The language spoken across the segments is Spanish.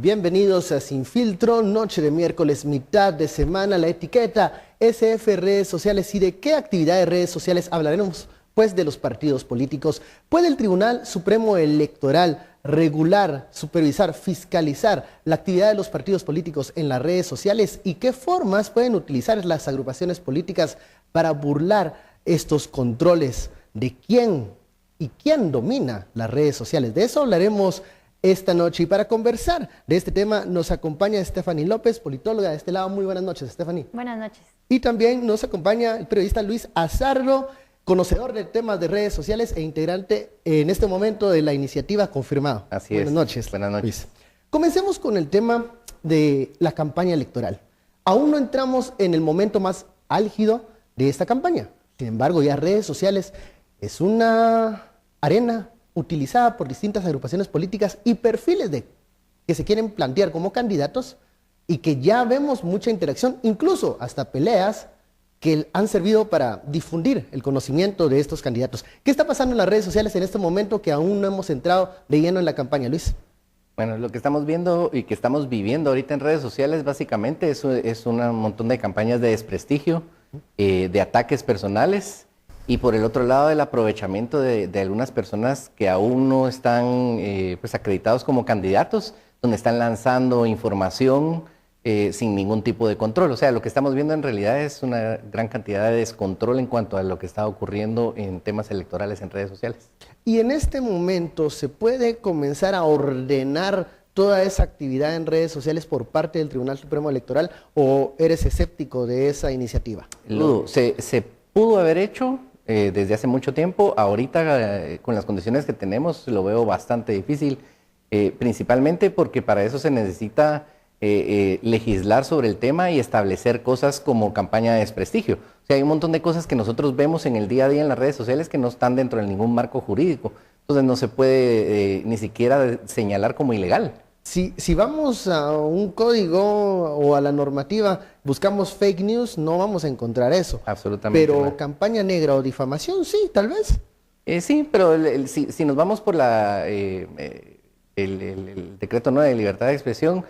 Bienvenidos a Sin Filtro, noche de miércoles, mitad de semana, la etiqueta SF redes sociales. ¿Y de qué actividad de redes sociales hablaremos? Pues de los partidos políticos. ¿Puede el Tribunal Supremo Electoral regular, supervisar, fiscalizar la actividad de los partidos políticos en las redes sociales? ¿Y qué formas pueden utilizar las agrupaciones políticas para burlar estos controles de quién y quién domina las redes sociales? De eso hablaremos esta noche, y para conversar de este tema nos acompaña Stephanie López, politóloga de este lado. Muy buenas noches, Stephanie. Buenas noches. Y también nos acompaña el periodista Luis Azarro, conocedor de temas de redes sociales e integrante en este momento de la iniciativa Confirmado. Así es. Buenas noches. Buenas noches. Luis. Comencemos con el tema de la campaña electoral. Aún no entramos en el momento más álgido de esta campaña. Sin embargo, ya redes sociales es una arena utilizada por distintas agrupaciones políticas y perfiles que se quieren plantear como candidatos, y que ya vemos mucha interacción, incluso hasta peleas que han servido para difundir el conocimiento de estos candidatos. ¿Qué está pasando en las redes sociales en este momento que aún no hemos entrado de lleno en la campaña, Luis? Bueno, lo que estamos viendo y que estamos viviendo ahorita en redes sociales básicamente es un montón de campañas de desprestigio, de ataques personales, y por el otro lado el aprovechamiento de algunas personas que aún no están pues acreditados como candidatos, donde están lanzando información sin ningún tipo de control. O sea, lo que estamos viendo en realidad es una gran cantidad de descontrol en cuanto a lo que está ocurriendo en temas electorales en redes sociales. Y en este momento, ¿se puede comenzar a ordenar toda esa actividad en redes sociales por parte del Tribunal Supremo Electoral, o eres escéptico de esa iniciativa? Se pudo haber hecho desde hace mucho tiempo. Ahorita con las condiciones que tenemos lo veo bastante difícil, principalmente porque para eso se necesita legislar sobre el tema y establecer cosas como campaña de desprestigio. O sea, hay un montón de cosas que nosotros vemos en el día a día en las redes sociales que no están dentro de ningún marco jurídico. Entonces no se puede ni siquiera señalar como ilegal. Si vamos a un código o a la normativa, buscamos fake news, no vamos a encontrar eso. Absolutamente. Pero no. Campaña negra o difamación, sí, tal vez. Sí, pero si nos vamos por el decreto 9 de libertad de expresión,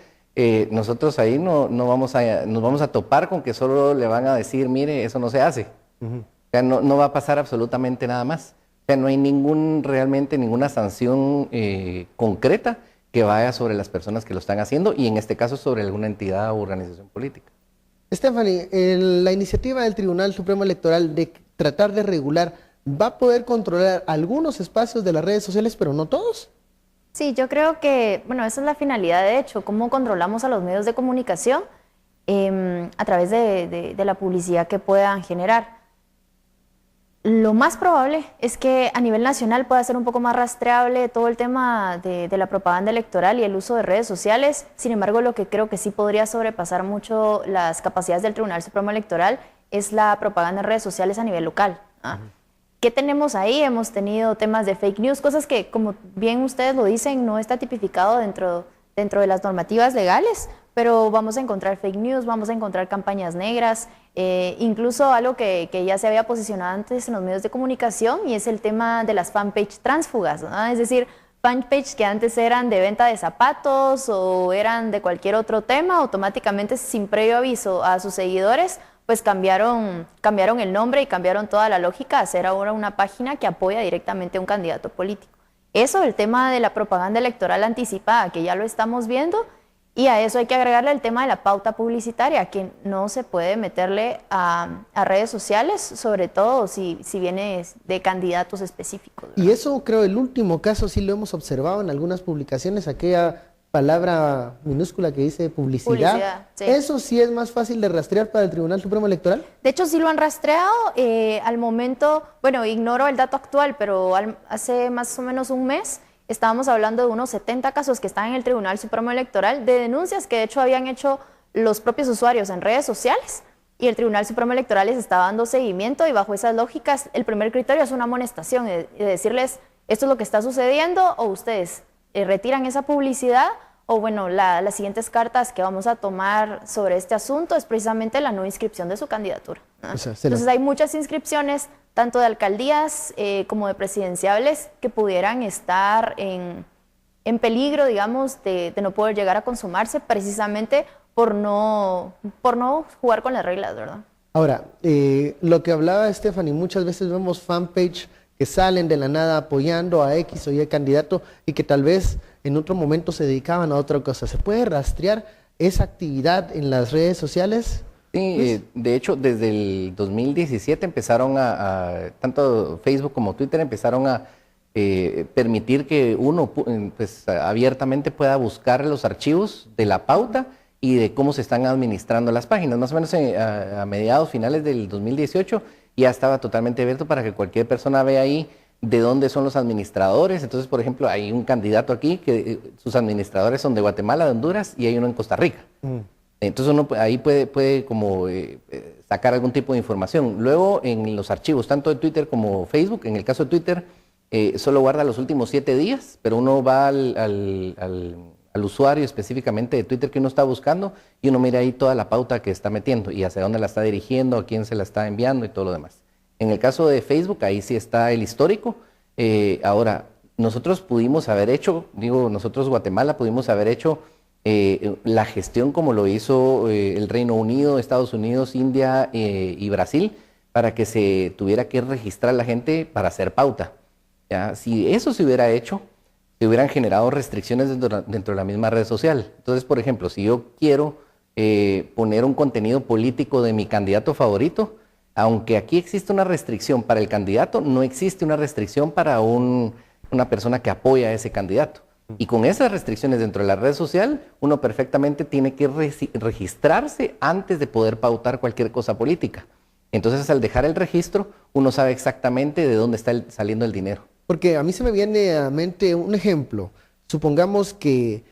nosotros ahí nos vamos a topar con que solo le van a decir, mire, eso no se hace. O sea, no va a pasar absolutamente nada más. O sea, no hay realmente ninguna sanción concreta que vaya sobre las personas que lo están haciendo, y en este caso sobre alguna entidad o organización política. Stephanie, la iniciativa del Tribunal Supremo Electoral de tratar de regular va a poder controlar algunos espacios de las redes sociales, pero no todos. Sí, yo creo que, bueno, esa es la finalidad, de hecho, cómo controlamos a los medios de comunicación a través de la publicidad que puedan generar. Lo más probable es que a nivel nacional pueda ser un poco más rastreable todo el tema de la propaganda electoral y el uso de redes sociales. Sin embargo, lo que creo que sí podría sobrepasar mucho las capacidades del Tribunal Supremo Electoral es la propaganda en redes sociales a nivel local. ¿Qué tenemos ahí? Hemos tenido temas de fake news, cosas que, como bien ustedes lo dicen, no está tipificado dentro de las normativas legales, pero vamos a encontrar fake news, vamos a encontrar campañas negras, incluso algo que ya se había posicionado antes en los medios de comunicación, y es el tema de las fanpage tránsfugas, ¿no? Es decir, fanpage que antes eran de venta de zapatos o eran de cualquier otro tema, automáticamente sin previo aviso a sus seguidores, pues cambiaron el nombre y cambiaron toda la lógica a ser ahora una página que apoya directamente a un candidato político. Eso, el tema de la propaganda electoral anticipada, que ya lo estamos viendo, y a eso hay que agregarle el tema de la pauta publicitaria, que no se puede meterle a redes sociales, sobre todo si viene de candidatos específicos, ¿verdad? Y eso, creo, el último caso sí lo hemos observado en algunas publicaciones, aquella palabra minúscula que dice publicidad. Sí. ¿Eso sí es más fácil de rastrear para el Tribunal Supremo Electoral? De hecho, sí lo han rastreado. Al momento, bueno, ignoro el dato actual, pero hace más o menos un mes estábamos hablando de unos 70 casos que están en el Tribunal Supremo Electoral, de denuncias que de hecho habían hecho los propios usuarios en redes sociales, y el Tribunal Supremo Electoral les estaba dando seguimiento, y bajo esas lógicas el primer criterio es una amonestación, de decirles esto es lo que está sucediendo, o ustedes retiran esa publicidad, o bueno, las siguientes cartas que vamos a tomar sobre este asunto es precisamente la no inscripción de su candidatura, ¿no? Entonces hay muchas inscripciones, tanto de alcaldías como de presidenciables, que pudieran estar en en peligro, digamos, de no poder llegar a consumarse precisamente por no jugar con las reglas, ¿verdad? Ahora, lo que hablaba Stephanie, muchas veces vemos fanpage que salen de la nada apoyando a X o Y candidato y que tal vez en otro momento se dedicaban a otra cosa. ¿Se puede rastrear esa actividad en las redes sociales? Sí, de hecho, desde el 2017 empezaron tanto Facebook como Twitter empezaron a permitir que uno pues, abiertamente pueda buscar los archivos de la pauta y de cómo se están administrando las páginas. Más o menos a mediados, finales del 2018, ya estaba totalmente abierto para que cualquier persona vea ahí de dónde son los administradores. Entonces, por ejemplo, hay un candidato aquí que sus administradores son de Guatemala, de Honduras, y hay uno en Costa Rica. Entonces uno ahí puede como sacar algún tipo de información. Luego, en los archivos, tanto de Twitter como Facebook, en el caso de Twitter, solo guarda los últimos 7 días, pero uno va al usuario específicamente de Twitter que uno está buscando y uno mira ahí toda la pauta que está metiendo y hacia dónde la está dirigiendo, a quién se la está enviando y todo lo demás. En el caso de Facebook, ahí sí está el histórico. Ahora, nosotros pudimos haber hecho, nosotros Guatemala pudimos haber hecho la gestión como lo hizo el Reino Unido, Estados Unidos, India y Brasil, para que se tuviera que registrar la gente para hacer pauta. ¿Ya? Si eso se hubiera hecho, se hubieran generado restricciones dentro de la misma red social. Entonces, por ejemplo, si yo quiero poner un contenido político de mi candidato favorito, aunque aquí existe una restricción para el candidato, no existe una restricción para una persona que apoya a ese candidato. Y con esas restricciones dentro de la red social, uno perfectamente tiene que registrarse antes de poder pautar cualquier cosa política. Entonces, al dejar el registro, uno sabe exactamente de dónde está saliendo el dinero. Porque a mí se me viene a la mente un ejemplo. Supongamos que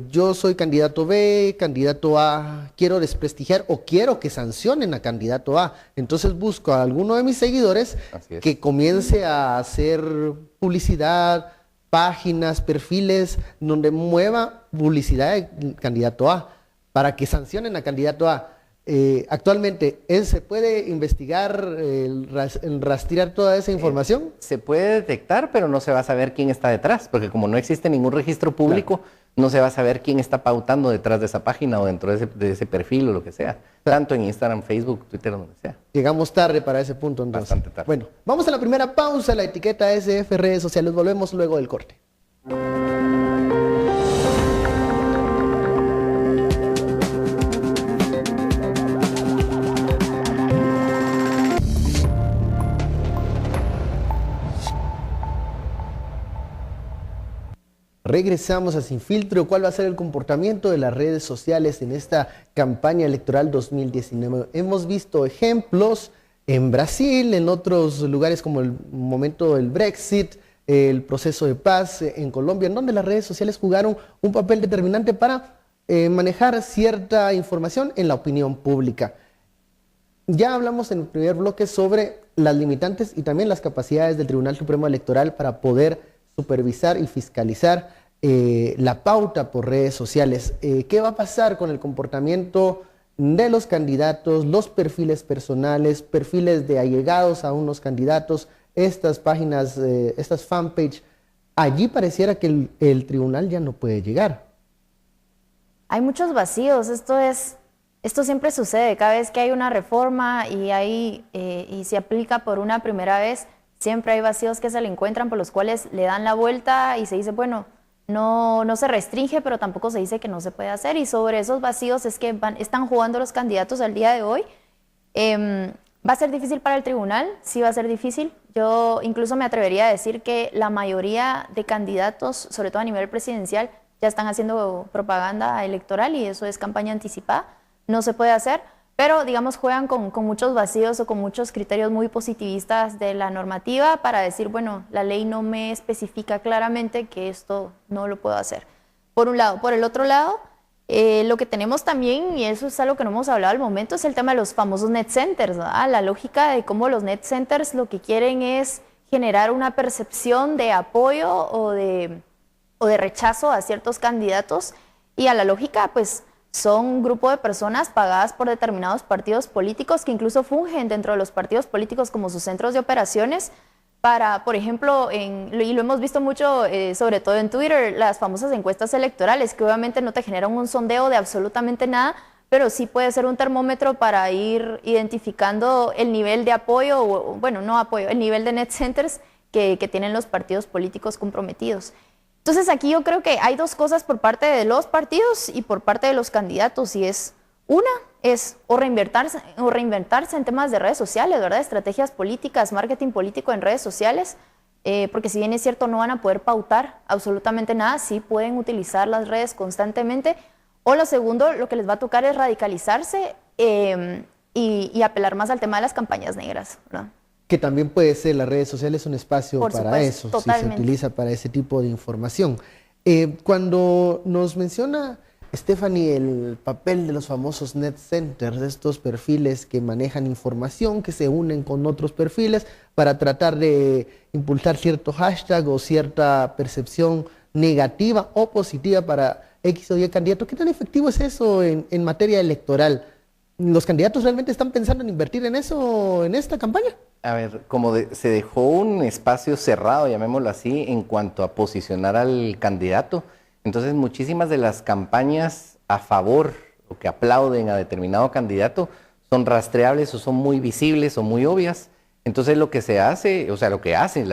yo soy candidato B, candidato A, quiero desprestigiar o quiero que sancionen a candidato A. Entonces busco a alguno de mis seguidores que comience a hacer publicidad, páginas, perfiles, donde mueva publicidad del candidato A para que sancionen a candidato A. Actualmente, ¿se puede investigar, rastrear toda esa información? Se puede detectar, pero no se va a saber quién está detrás, porque como no existe ningún registro público, no se va a saber quién está pautando detrás de esa página o dentro de ese perfil o lo que sea, tanto en Instagram, Facebook, Twitter, donde sea. Llegamos tarde para ese punto, entonces. Bastante tarde. Bueno, vamos a la primera pausa, la etiqueta SF Redes Sociales. Volvemos luego del corte. Regresamos a Sin Filtro. ¿Cuál va a ser el comportamiento de las redes sociales en esta campaña electoral 2019? Hemos visto ejemplos en Brasil, en otros lugares como el momento del Brexit, el proceso de paz en Colombia, en donde las redes sociales jugaron un papel determinante para manejar cierta información en la opinión pública. Ya hablamos en el primer bloque sobre las limitantes y también las capacidades del Tribunal Supremo Electoral para poder supervisar y fiscalizar la pauta por redes sociales. ¿Qué va a pasar con el comportamiento de los candidatos, los perfiles personales, perfiles de allegados a unos candidatos, estas páginas, estas fanpage? Allí pareciera que el tribunal ya no puede llegar. Hay muchos vacíos. Esto siempre sucede. Cada vez que hay una reforma y se aplica por una primera vez, siempre hay vacíos que se le encuentran por los cuales le dan la vuelta y se dice, bueno, no se restringe, pero tampoco se dice que no se puede hacer. Y sobre esos vacíos es que están jugando los candidatos al día de hoy. ¿Va a ser difícil para el tribunal? Sí va a ser difícil. Yo incluso me atrevería a decir que la mayoría de candidatos, sobre todo a nivel presidencial, ya están haciendo propaganda electoral y eso es campaña anticipada. No se puede hacer. Pero, digamos, juegan con muchos vacíos o con muchos criterios muy positivistas de la normativa para decir, bueno, la ley no me especifica claramente que esto no lo puedo hacer. Por un lado. Por el otro lado, lo que tenemos también, y eso es algo que no hemos hablado al momento, es el tema de los famosos net centers, ¿verdad? La lógica de cómo los net centers lo que quieren es generar una percepción de apoyo o de rechazo a ciertos candidatos, y a la lógica, pues, son un grupo de personas pagadas por determinados partidos políticos que incluso fungen dentro de los partidos políticos como sus centros de operaciones para, por ejemplo, y lo hemos visto mucho, sobre todo en Twitter, las famosas encuestas electorales, que obviamente no te generan un sondeo de absolutamente nada, pero sí puede ser un termómetro para ir identificando el nivel de apoyo, o, bueno, no apoyo, el nivel de net centers que tienen los partidos políticos comprometidos. Entonces aquí yo creo que hay dos cosas por parte de los partidos y por parte de los candidatos, y es, una es o reinventarse en temas de redes sociales, ¿verdad? Estrategias políticas, marketing político en redes sociales, porque si bien es cierto no van a poder pautar absolutamente nada, sí pueden utilizar las redes constantemente. O lo segundo, lo que les va a tocar es radicalizarse y apelar más al tema de las campañas negras, ¿verdad? Que también puede ser, las redes sociales un espacio Por para supuesto, eso, totalmente. si se utiliza para ese tipo de información. Cuando nos menciona Stephanie el papel de los famosos net centers, de estos perfiles que manejan información, que se unen con otros perfiles para tratar de impulsar cierto hashtag o cierta percepción negativa o positiva para X o Y candidato, ¿qué tan efectivo es eso en materia electoral? ¿Los candidatos realmente están pensando en invertir en eso en esta campaña? A ver, se dejó un espacio cerrado, llamémoslo así, en cuanto a posicionar al candidato. Entonces, muchísimas de las campañas a favor o que aplauden a determinado candidato son rastreables o son muy visibles o muy obvias. Entonces, lo que se hace, o sea, lo que hacen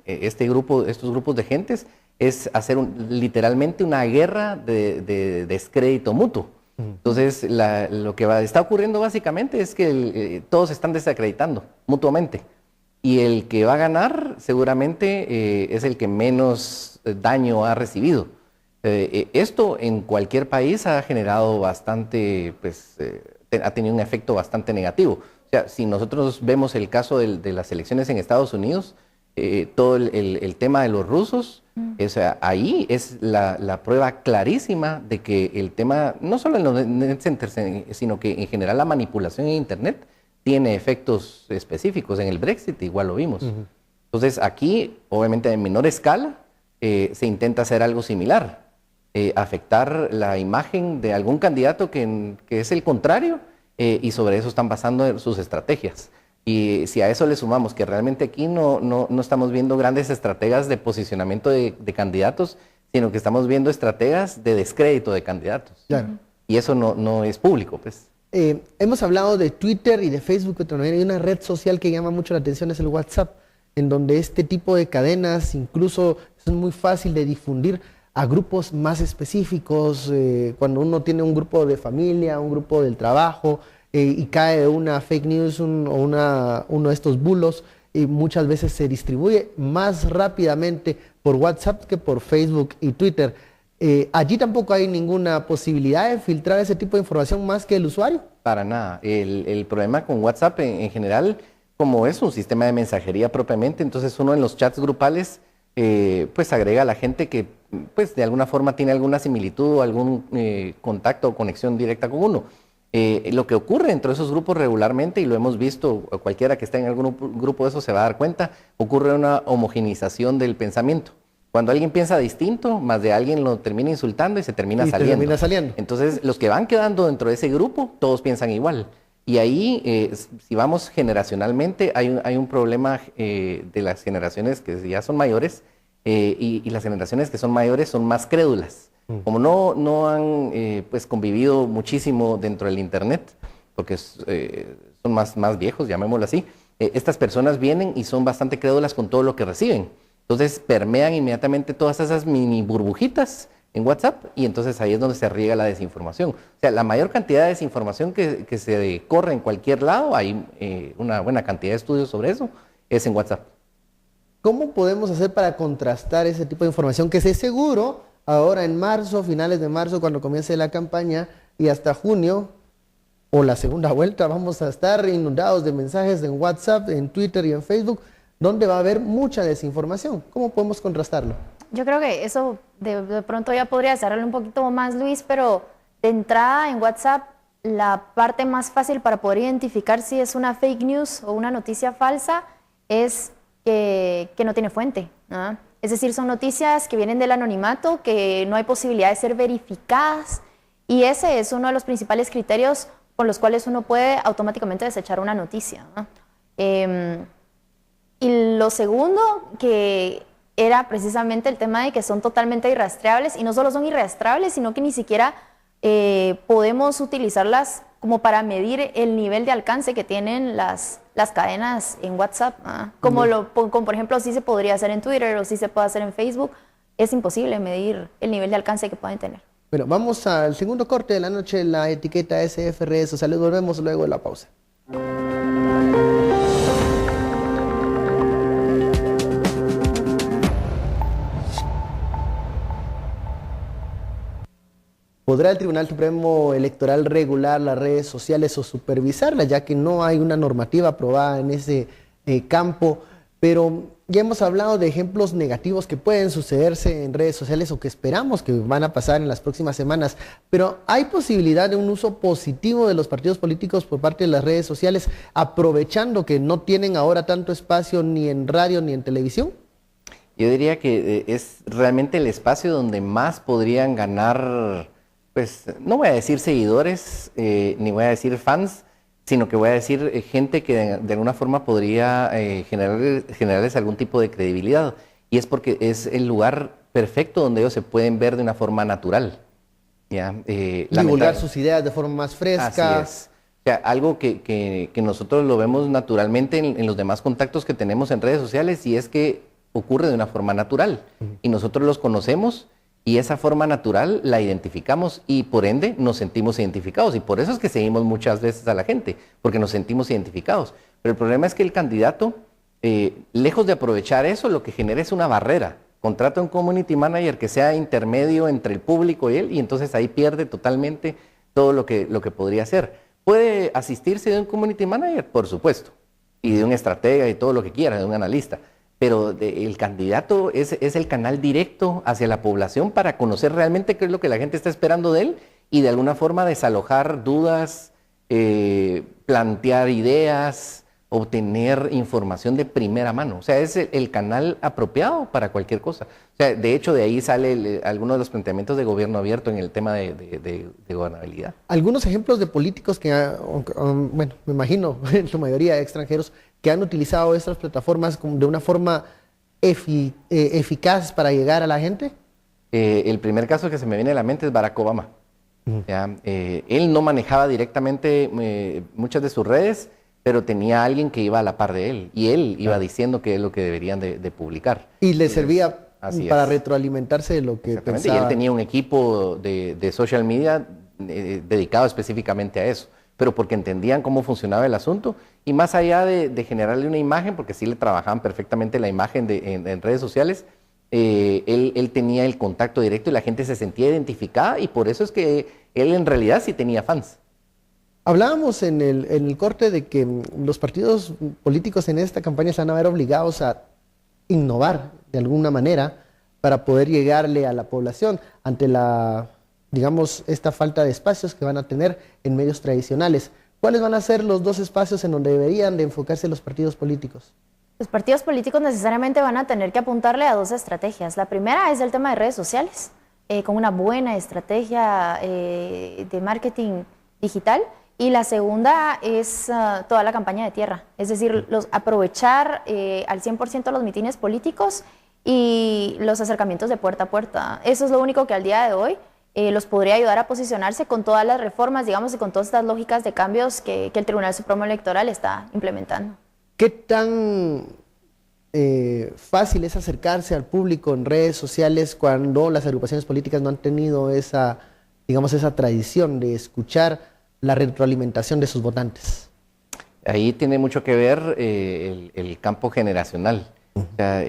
estos grupos de gentes es hacer literalmente una guerra de descrédito mutuo. Entonces, lo que está ocurriendo básicamente es que todos se están desacreditando mutuamente. Y el que va a ganar seguramente es el que menos daño ha recibido. Esto en cualquier país ha generado bastante, pues, ha tenido un efecto bastante negativo. O sea, si nosotros vemos el caso de las elecciones en Estados Unidos, todo el tema de los rusos, o sea, ahí es la prueba clarísima de que el tema, no solo en los net centers, sino que en general la manipulación en Internet tiene efectos específicos. En el Brexit igual lo vimos. Entonces aquí, obviamente en menor escala, se intenta hacer algo similar, afectar la imagen de algún candidato que es el contrario, y sobre eso están basando sus estrategias. Y si a eso le sumamos que realmente aquí no estamos viendo grandes estrategias de posicionamiento de candidatos, sino que estamos viendo estrategias de descrédito de candidatos. Claro. Y eso no es público, pues. Hemos hablado de Twitter y de Facebook, pero hay una red social que llama mucho la atención, es el WhatsApp, en donde este tipo de cadenas incluso es muy fácil de difundir a grupos más específicos, cuando uno tiene un grupo de familia, un grupo del trabajo, y cae una fake news uno de estos bulos, y muchas veces se distribuye más rápidamente por WhatsApp que por Facebook y Twitter. Allí tampoco hay ninguna posibilidad de filtrar ese tipo de información más que el usuario. Para nada. El problema con WhatsApp en general, como es un sistema de mensajería propiamente, entonces uno en los chats grupales pues agrega a la gente que pues de alguna forma tiene alguna similitud o algún contacto o conexión directa con uno. Lo que ocurre dentro de esos grupos regularmente, y lo hemos visto, cualquiera que esté en algún grupo de esos se va a dar cuenta, ocurre una homogenización del pensamiento. Cuando alguien piensa distinto, más de alguien lo termina insultando y se termina saliendo. Entonces, los que van quedando dentro de ese grupo, todos piensan igual. Y ahí, si vamos generacionalmente, hay un problema de las generaciones que ya son mayores, y las generaciones que son mayores son más crédulas. Como no han pues convivido muchísimo dentro del Internet, porque son más viejos, llamémoslo así, estas personas vienen y son bastante crédulas con todo lo que reciben. Entonces permean inmediatamente todas esas mini burbujitas en WhatsApp, y entonces ahí es donde se riega la desinformación. O sea, la mayor cantidad de desinformación que se corre en cualquier lado, hay una buena cantidad de estudios sobre eso, es en WhatsApp. ¿Cómo podemos hacer para contrastar ese tipo de información que sé seguro ahora en marzo, finales de marzo, cuando comience la campaña, y hasta junio o la segunda vuelta, vamos a estar inundados de mensajes en WhatsApp, en Twitter y en Facebook, donde va a haber mucha desinformación? ¿Cómo podemos contrastarlo? Yo creo que eso de pronto ya podría cerrarlo un poquito más, Luis, pero de entrada en WhatsApp, la parte más fácil para poder identificar si es una fake news o una noticia falsa es que no tiene fuente, ¿no? Es decir, son noticias que vienen del anonimato, que no hay posibilidad de ser verificadas, y ese es uno de los principales criterios con los cuales uno puede automáticamente desechar una noticia, ¿no? Y lo segundo, que era precisamente el tema de que son totalmente irrastreables, y no solo son irrastreables, sino que ni siquiera podemos utilizarlas como para medir el nivel de alcance que tienen las cadenas en WhatsApp, como por ejemplo sí se podría hacer en Twitter o sí se puede hacer en Facebook. Es imposible medir el nivel de alcance que pueden tener. Bueno, vamos al segundo corte de la noche, la etiqueta SF Redes Sociales. Volvemos luego de la pausa. ¿Podrá el Tribunal Supremo Electoral regular las redes sociales o supervisarlas, ya que no hay una normativa aprobada en ese campo? Pero ya hemos hablado de ejemplos negativos que pueden sucederse en redes sociales o que esperamos que van a pasar en las próximas semanas. Pero ¿hay posibilidad de un uso positivo de los partidos políticos por parte de las redes sociales, aprovechando que no tienen ahora tanto espacio ni en radio ni en televisión? Yo diría que es realmente el espacio donde más podrían ganar, pues no voy a decir seguidores, ni voy a decir fans, sino que voy a decir gente que de alguna forma podría generarles algún tipo de credibilidad. Y es porque es el lugar perfecto donde ellos se pueden ver de una forma natural. ¿Ya? Divulgar sus ideas de forma más fresca. Así es. O sea, algo que nosotros lo vemos naturalmente en los demás contactos que tenemos en redes sociales, y es que ocurre de una forma natural. Y nosotros los conocemos, y esa forma natural la identificamos y por ende nos sentimos identificados. Y por eso es que seguimos muchas veces a la gente, porque nos sentimos identificados. Pero el problema es que el candidato, lejos de aprovechar eso, lo que genera es una barrera. Contrata un community manager que sea intermedio entre el público y él, y entonces ahí pierde totalmente todo lo que podría hacer. ¿Puede asistirse de un community manager? Por supuesto. Y de un estratega y todo lo que quiera, de un analista. Pero el candidato es el canal directo hacia la población para conocer realmente qué es lo que la gente está esperando de él y de alguna forma desalojar dudas, plantear ideas, obtener información de primera mano. O sea, es el canal apropiado para cualquier cosa. O sea, de hecho, de ahí sale alguno de los planteamientos de gobierno abierto en el tema de gobernabilidad. Algunos ejemplos de políticos que, bueno, me imagino, en su mayoría extranjeros, que han utilizado estas plataformas de una forma eficaz para llegar a la gente. El primer caso que se me viene a la mente es Barack Obama. ¿Ya? Él no manejaba directamente muchas de sus redes, pero tenía alguien que iba a la par de él, y él iba diciendo qué es lo que deberían de publicar. Y le servía para retroalimentarse de lo que pensaba. Y él tenía un equipo de social media dedicado específicamente a eso, pero porque entendían cómo funcionaba el asunto, y más allá de generarle una imagen, porque sí le trabajaban perfectamente la imagen en redes sociales, él tenía el contacto directo y la gente se sentía identificada, y por eso es que él en realidad sí tenía fans. Hablábamos en el corte de que los partidos políticos en esta campaña se van a ver obligados a innovar de alguna manera para poder llegarle a la población ante digamos, esta falta de espacios que van a tener en medios tradicionales. ¿Cuáles van a ser los dos espacios en donde deberían de enfocarse los partidos políticos? Los partidos políticos necesariamente van a tener que apuntarle a dos estrategias. La primera es el tema de redes sociales, con una buena estrategia de marketing digital. Y la segunda es toda la campaña de tierra, es decir, aprovechar al 100% los mítines políticos y los acercamientos de puerta a puerta. Eso es lo único que al día de hoy los podría ayudar a posicionarse con todas las reformas, digamos, y con todas estas lógicas de cambios que el Tribunal Supremo Electoral está implementando. ¿Qué tan fácil es acercarse al público en redes sociales cuando las agrupaciones políticas no han tenido esa, digamos, esa tradición de escuchar la retroalimentación de sus votantes? Ahí tiene mucho que ver el campo generacional. O sea,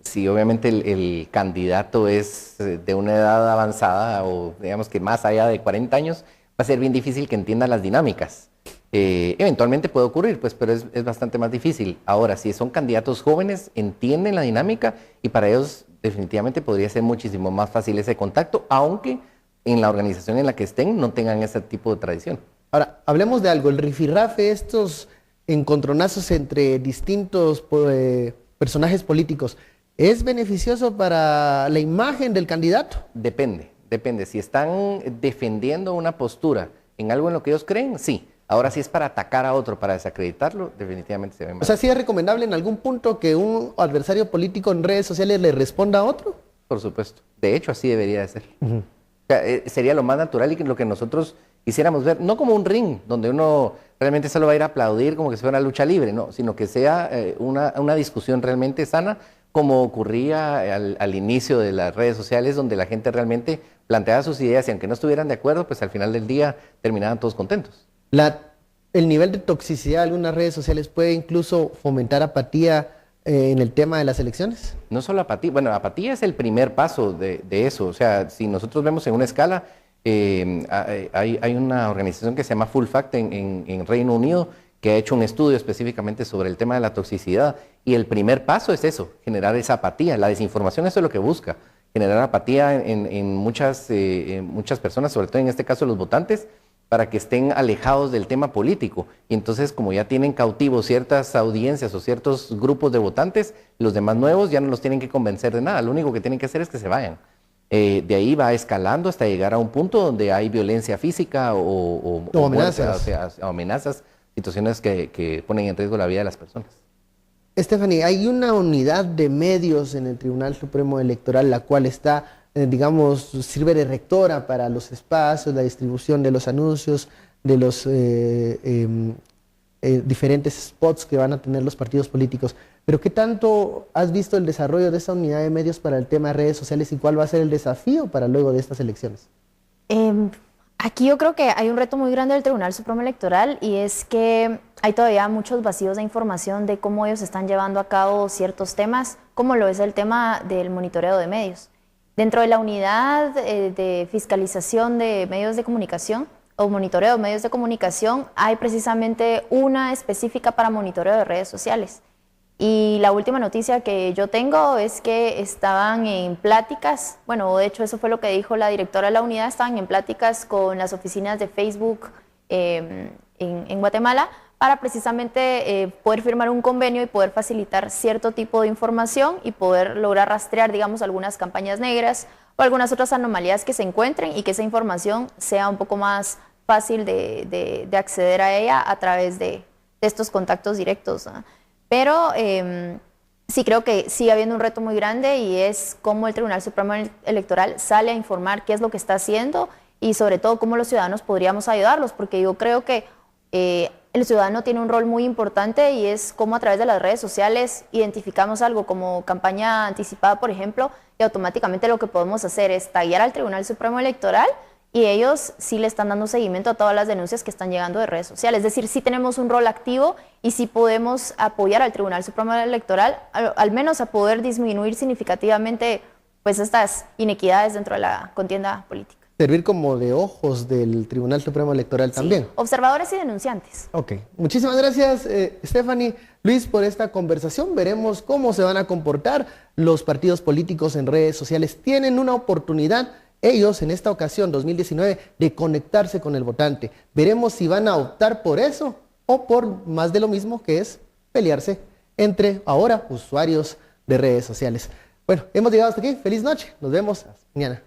si obviamente el candidato es de una edad avanzada, o digamos que más allá de 40 años, va a ser bien difícil que entienda las dinámicas. Eventualmente puede ocurrir, pues, pero es bastante más difícil. Ahora, si son candidatos jóvenes, entienden la dinámica, y para ellos definitivamente podría ser muchísimo más fácil ese contacto, aunque en la organización en la que estén no tengan ese tipo de tradición. Ahora, hablemos de algo, el rifirrafe, estos encontronazos entre distintos personajes políticos, ¿es beneficioso para la imagen del candidato? Depende. Si están defendiendo una postura en algo en lo que ellos creen, sí. Ahora, si es para atacar a otro, para desacreditarlo, definitivamente se ve mal. O sea, ¿sí es recomendable en algún punto que un adversario político en redes sociales le responda a otro? Por supuesto. De hecho, así debería de ser. O sea, sería lo más natural y lo que nosotros quisiéramos ver, no como un ring, donde uno realmente solo va a ir a aplaudir como que si fuera una lucha libre, no, sino que sea una discusión realmente sana, como ocurría al inicio de las redes sociales, donde la gente realmente planteaba sus ideas y aunque no estuvieran de acuerdo, pues al final del día terminaban todos contentos. El nivel de toxicidad de algunas redes sociales puede incluso fomentar apatía en el tema de las elecciones. No solo apatía, bueno, apatía es el primer paso de eso. O sea, si nosotros vemos en una escala, hay una organización que se llama Full Fact en Reino Unido que ha hecho un estudio específicamente sobre el tema de la toxicidad y el primer paso es eso, generar esa apatía. La desinformación eso es lo que busca, generar apatía en muchas personas, sobre todo en este caso los votantes, para que estén alejados del tema político. Y entonces, como ya tienen cautivos ciertas audiencias o ciertos grupos de votantes, los demás nuevos ya no los tienen que convencer de nada. Lo único que tienen que hacer es que se vayan. De ahí va escalando hasta llegar a un punto donde hay violencia física o amenazas. O amenazas, situaciones que ponen en riesgo la vida de las personas. Stephanie, hay una unidad de medios en el Tribunal Supremo Electoral, la cual está, digamos, sirve de rectora para los espacios, la distribución de los anuncios, de los diferentes spots que van a tener los partidos políticos. Pero ¿qué tanto has visto el desarrollo de esa unidad de medios para el tema de redes sociales y cuál va a ser el desafío para luego de estas elecciones? Aquí yo creo que hay un reto muy grande del Tribunal Supremo Electoral y es que hay todavía muchos vacíos de información de cómo ellos están llevando a cabo ciertos temas, como lo es el tema del monitoreo de medios. Dentro de la unidad de fiscalización de medios de comunicación o monitoreo de medios de comunicación hay precisamente una específica para monitoreo de redes sociales. Y la última noticia que yo tengo es que estaban en pláticas, bueno, de hecho eso fue lo que dijo la directora de la unidad, estaban en pláticas con las oficinas de Facebook en Guatemala para precisamente poder firmar un convenio y poder facilitar cierto tipo de información y poder lograr rastrear, digamos, algunas campañas negras o algunas otras anomalías que se encuentren y que esa información sea un poco más fácil de acceder a ella a través de estos contactos directos, ¿no? Pero sí creo que sigue habiendo un reto muy grande y es cómo el Tribunal Supremo Electoral sale a informar qué es lo que está haciendo y sobre todo cómo los ciudadanos podríamos ayudarlos, porque yo creo que el ciudadano tiene un rol muy importante y es cómo a través de las redes sociales identificamos algo como campaña anticipada, por ejemplo, y automáticamente lo que podemos hacer es taguear al Tribunal Supremo Electoral y ellos sí le están dando seguimiento a todas las denuncias que están llegando de redes sociales. Es decir, sí tenemos un rol activo y sí podemos apoyar al Tribunal Supremo Electoral, al menos a poder disminuir significativamente pues, estas inequidades dentro de la contienda política. Servir como de ojos del Tribunal Supremo Electoral también. Sí, observadores y denunciantes. Ok, muchísimas gracias Stephanie, Luis, por esta conversación. Veremos cómo se van a comportar los partidos políticos en redes sociales. Tienen una oportunidad ellos en esta ocasión, 2019, de conectarse con el votante. Veremos si van a optar por eso o por más de lo mismo, que es pelearse entre ahora usuarios de redes sociales. Bueno, hemos llegado hasta aquí. Feliz noche. Nos vemos mañana.